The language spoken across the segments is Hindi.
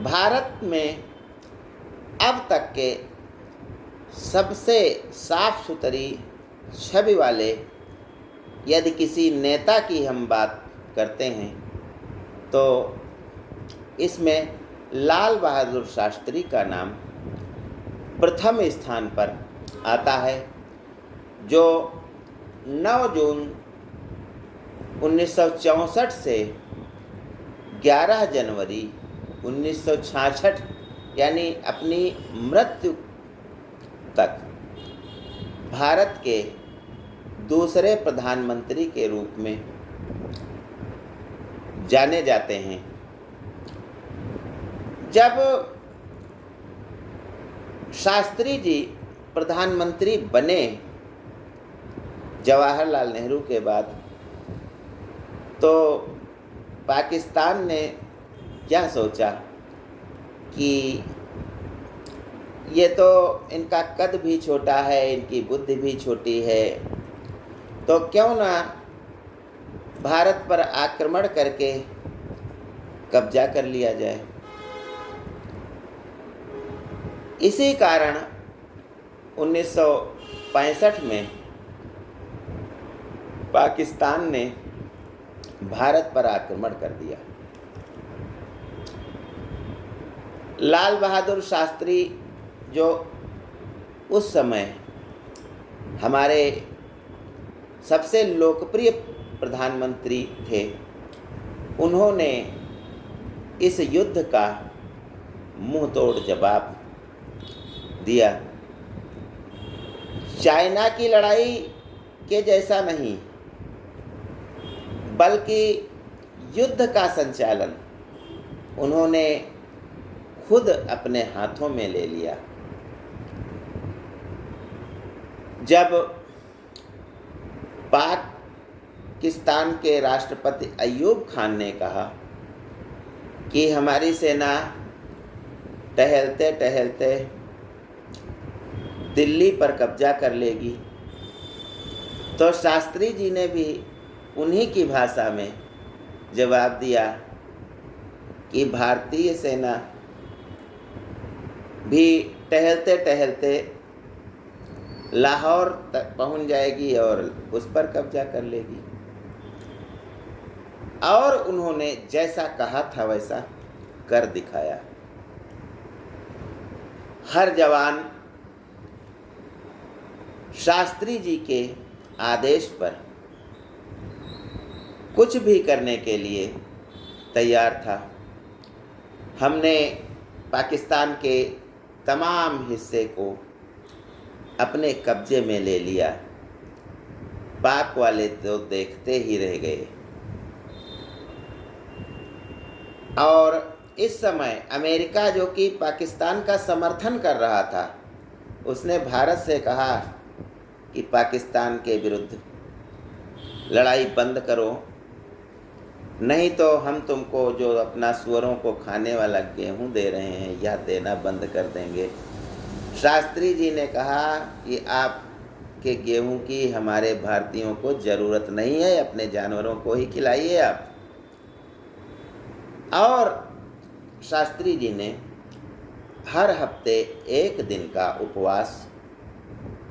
भारत में अब तक के सबसे साफ सुथरी छवि वाले यदि किसी नेता की हम बात करते हैं तो इसमें लाल बहादुर शास्त्री का नाम प्रथम स्थान पर आता है, जो 9 जून 1964 से 11 जनवरी 1966 यानी अपनी मृत्यु तक भारत के दूसरे प्रधानमंत्री के रूप में जाने जाते हैं। जब शास्त्री जी प्रधानमंत्री बने जवाहरलाल नेहरू के बाद, तो पाकिस्तान ने क्या सोचा कि ये तो इनका कद भी छोटा है, इनकी बुद्धि भी छोटी है, तो क्यों ना भारत पर आक्रमण करके कब्जा कर लिया जाए। इसी कारण 1965 में पाकिस्तान ने भारत पर आक्रमण कर दिया। लाल बहादुर शास्त्री जो उस समय हमारे सबसे लोकप्रिय प्रधानमंत्री थे, उन्होंने इस युद्ध का मुंहतोड़ जवाब दिया। चाइना की लड़ाई के जैसा नहीं, बल्कि युद्ध का संचालन उन्होंने खुद अपने हाथों में ले लिया। जब पाकिस्तान के राष्ट्रपति अय्यूब खान ने कहा कि हमारी सेना टहलते टहलते दिल्ली पर कब्जा कर लेगी, तो शास्त्री जी ने भी उन्हीं की भाषा में जवाब दिया कि भारतीय सेना भी टहलते टहलते लाहौर तक पहुंच जाएगी और उस पर कब्जा कर लेगी। और उन्होंने जैसा कहा था वैसा कर दिखाया। हर जवान शास्त्री जी के आदेश पर कुछ भी करने के लिए तैयार था। हमने पाकिस्तान के तमाम हिस्से को अपने कब्जे में ले लिया। पाक वाले तो देखते ही रह गए। और इस समय अमेरिका, जो कि पाकिस्तान का समर्थन कर रहा था, उसने भारत से कहा कि पाकिस्तान के विरुद्ध लड़ाई बंद करो, नहीं तो हम तुमको जो अपना सुअरों को खाने वाला गेहूं दे रहे हैं यह देना बंद कर देंगे। शास्त्री जी ने कहा कि आपके गेहूं की हमारे भारतीयों को ज़रूरत नहीं है, अपने जानवरों को ही खिलाइए आप। और शास्त्री जी ने हर हफ्ते 1 दिन का उपवास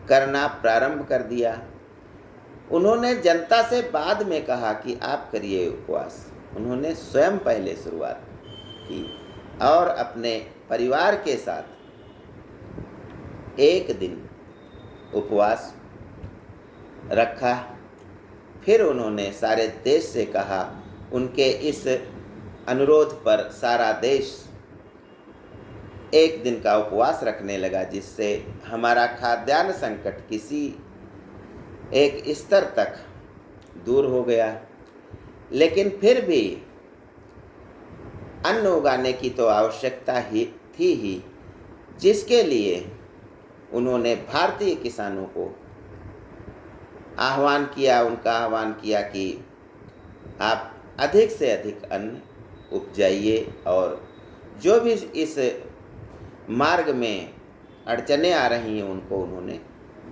करना प्रारंभ कर दिया। उन्होंने जनता से बाद में कहा कि आप करिए उपवास। उन्होंने स्वयं पहले शुरुआत की और अपने परिवार के साथ 1 दिन उपवास रखा। फिर उन्होंने सारे देश से कहा। उनके इस अनुरोध पर सारा देश 1 दिन का उपवास रखने लगा, जिससे हमारा खाद्यान्न संकट किसी एक स्तर तक दूर हो गया। लेकिन फिर भी अन्न उगाने की तो आवश्यकता ही थी, जिसके लिए उन्होंने भारतीय किसानों को आह्वान किया। उनका आह्वान किया कि आप अधिक से अधिक अन्न उपजाइए, और जो भी इस मार्ग में अड़चनें आ रही हैं उनको उन्होंने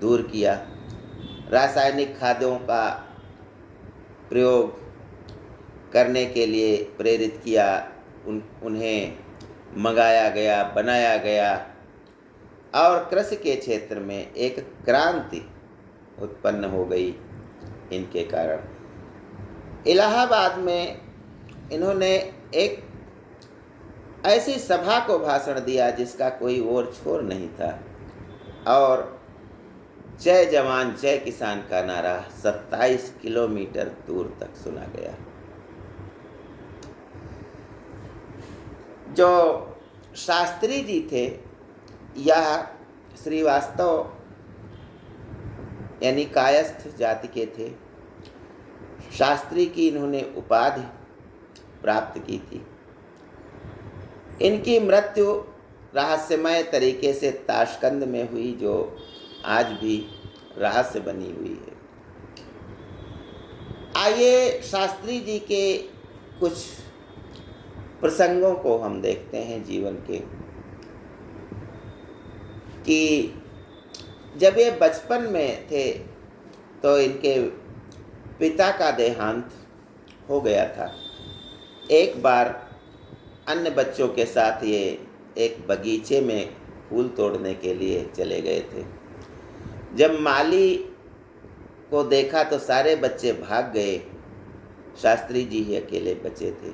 दूर किया। रासायनिक खादों का प्रयोग करने के लिए प्रेरित किया। उन्हें मंगाया गया, बनाया गया और कृषि के क्षेत्र में एक क्रांति उत्पन्न हो गई इनके कारण। इलाहाबाद में इन्होंने एक ऐसी सभा को भाषण दिया जिसका कोई ओर छोर नहीं था और जय जवान जय किसान का नारा 27 किलोमीटर दूर तक सुना गया। जो शास्त्री जी थे यह श्रीवास्तव यानी कायस्थ जाति के थे। शास्त्री की इन्होंने उपाधि प्राप्त की थी। इनकी मृत्यु रहस्यमय तरीके से ताशकंद में हुई, जो आज भी रहस्य बनी हुई है। आइए शास्त्री जी के कुछ प्रसंगों को हम देखते हैं जीवन के, कि जब ये बचपन में थे तो इनके पिता का देहांत हो गया था। एक बार अन्य बच्चों के साथ ये एक बगीचे में फूल तोड़ने के लिए चले गए थे। जब माली को देखा तो सारे बच्चे भाग गए, शास्त्री जी ही अकेले बचे थे।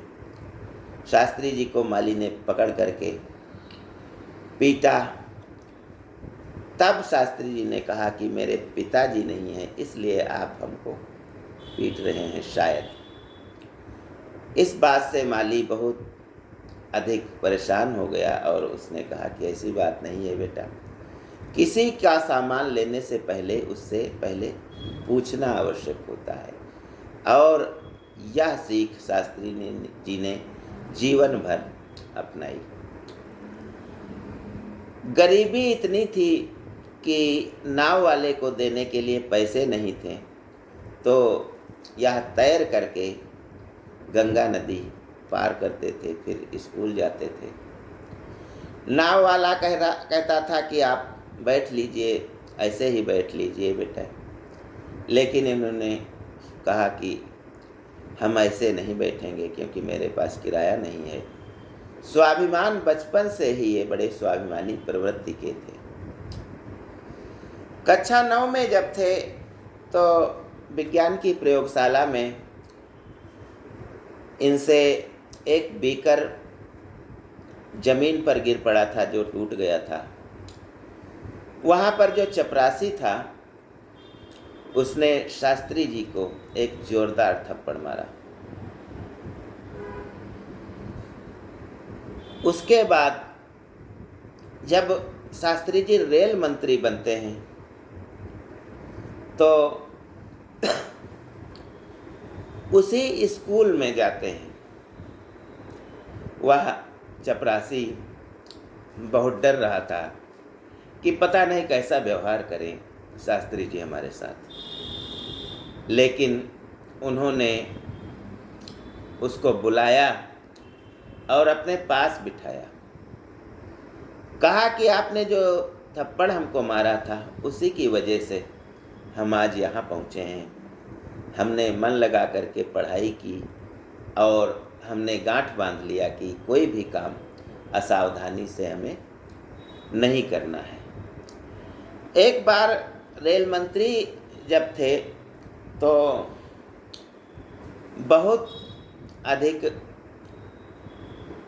शास्त्री जी को माली ने पकड़ करके पीटा। तब शास्त्री जी ने कहा कि मेरे पिताजी नहीं हैं, इसलिए आप हमको पीट रहे हैं शायद। इस बात से माली बहुत अधिक परेशान हो गया और उसने कहा कि ऐसी बात नहीं है बेटा, किसी का सामान लेने से पहले उससे पहले पूछना आवश्यक होता है। और यह सीख शास्त्री जी ने जीवन भर अपनाई। गरीबी इतनी थी कि नाव वाले को देने के लिए पैसे नहीं थे, तो यह तैर करके गंगा नदी पार करते थे, फिर स्कूल जाते थे। नाव वाला कहता था कि आप बैठ लीजिए, ऐसे ही बैठ लीजिए बेटा, लेकिन इन्होंने कहा कि हम ऐसे नहीं बैठेंगे क्योंकि मेरे पास किराया नहीं है। स्वाभिमान बचपन से ही ये बड़े स्वाभिमानी प्रवृत्ति के थे। कक्षा 9 में जब थे तो विज्ञान की प्रयोगशाला में इनसे एक बीकर जमीन पर गिर पड़ा था जो टूट गया था। वहाँ पर जो चपरासी था उसने शास्त्री जी को एक जोरदार थप्पड़ मारा। उसके बाद जब शास्त्री जी रेल मंत्री बनते हैं तो उसी स्कूल में जाते हैं। वह चपरासी बहुत डर रहा था कि पता नहीं कैसा व्यवहार करें शास्त्री जी हमारे साथ, लेकिन उन्होंने उसको बुलाया और अपने पास बिठाया। कहा कि आपने जो थप्पड़ हमको मारा था उसी की वजह से हम आज यहाँ पहुँचे हैं। हमने मन लगा करके पढ़ाई की और हमने गांठ बांध लिया कि कोई भी काम असावधानी से हमें नहीं करना है। एक बार रेल मंत्री जब थे तो बहुत अधिक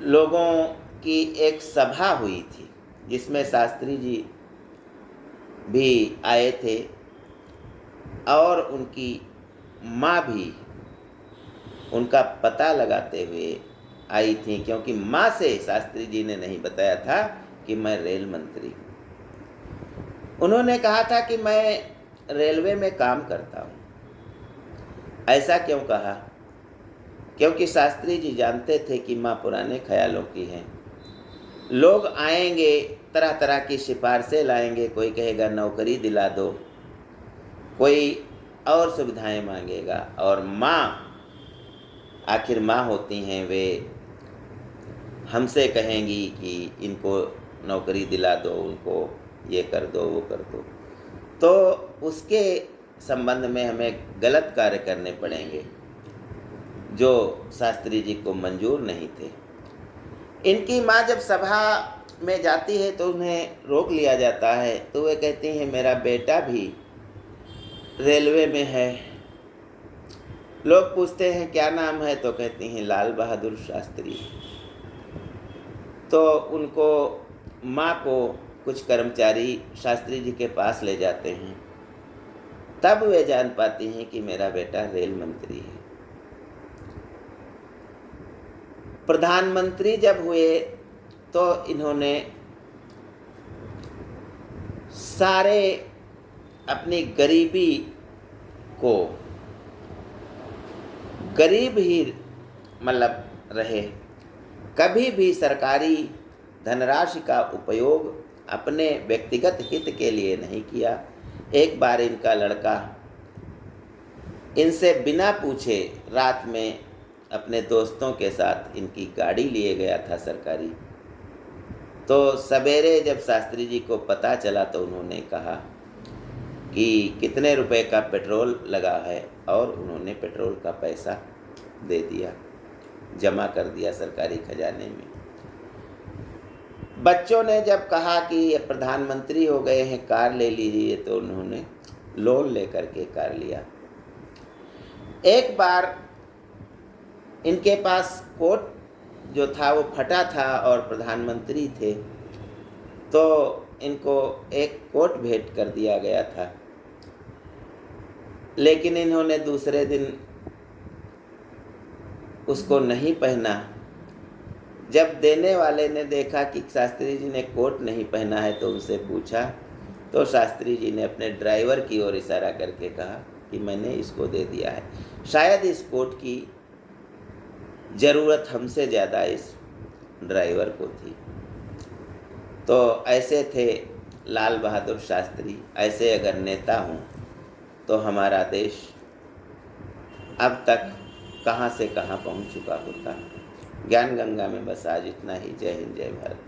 लोगों की एक सभा हुई थी जिसमें शास्त्री जी भी आए थे और उनकी माँ भी उनका पता लगाते हुए आई थी, क्योंकि माँ से शास्त्री जी ने नहीं बताया था कि मैं रेल मंत्री हूँ। उन्होंने कहा था कि मैं रेलवे में काम करता हूँ। ऐसा क्यों कहा? क्योंकि शास्त्री जी जानते थे कि माँ पुराने ख्यालों की हैं। लोग आएंगे, तरह तरह की सिफारिशें लाएंगे, कोई कहेगा नौकरी दिला दो, कोई और सुविधाएं मांगेगा, और माँ आखिर माँ होती हैं, वे हमसे कहेंगी कि इनको नौकरी दिला दो, उनको ये कर दो, वो कर दो, तो उसके संबंध में हमें गलत कार्य करने पड़ेंगे जो शास्त्री जी को मंजूर नहीं थे। इनकी माँ जब सभा में जाती है तो उन्हें रोक लिया जाता है, तो वे कहती हैं मेरा बेटा भी रेलवे में है। लोग पूछते हैं क्या नाम है, तो कहती हैं लाल बहादुर शास्त्री। तो उनको माँ को कुछ कर्मचारी शास्त्री जी के पास ले जाते हैं, तब वे जान पाती हैं कि मेरा बेटा रेल मंत्री है। प्रधानमंत्री जब हुए तो इन्होंने सारे अपनी गरीबी को, गरीब ही मतलब रहे, कभी भी सरकारी धनराशि का उपयोग अपने व्यक्तिगत हित के लिए नहीं किया। एक बार इनका लड़का इनसे बिना पूछे रात में अपने दोस्तों के साथ इनकी गाड़ी लिए गया था सरकारी। तो सवेरे जब शास्त्री जी को पता चला तो उन्होंने कहा कि कितने रुपए का पेट्रोल लगा है, और उन्होंने पेट्रोल का पैसा दे दिया, जमा कर दिया सरकारी खजाने में। बच्चों ने जब कहा कि ये प्रधानमंत्री हो गए हैं, कार ले लीजिए, तो उन्होंने लोन लेकर के कार लिया। एक बार इनके पास कोट जो था वो फटा था और प्रधानमंत्री थे, तो इनको एक कोट भेंट कर दिया गया था, लेकिन इन्होंने दूसरे दिन उसको नहीं पहना। जब देने वाले ने देखा कि शास्त्री जी ने कोट नहीं पहना है तो उनसे पूछा, तो शास्त्री जी ने अपने ड्राइवर की ओर इशारा करके कहा कि मैंने इसको दे दिया है। शायद इस कोट की ज़रूरत हमसे ज़्यादा इस ड्राइवर को थी। तो ऐसे थे लाल बहादुर शास्त्री। ऐसे अगर नेता हों तो हमारा देश अब तक कहाँ से कहाँ पहुँच चुका होता। ज्ञान गंगा में बस आज इतना ही। जय हिंद, जय भारत।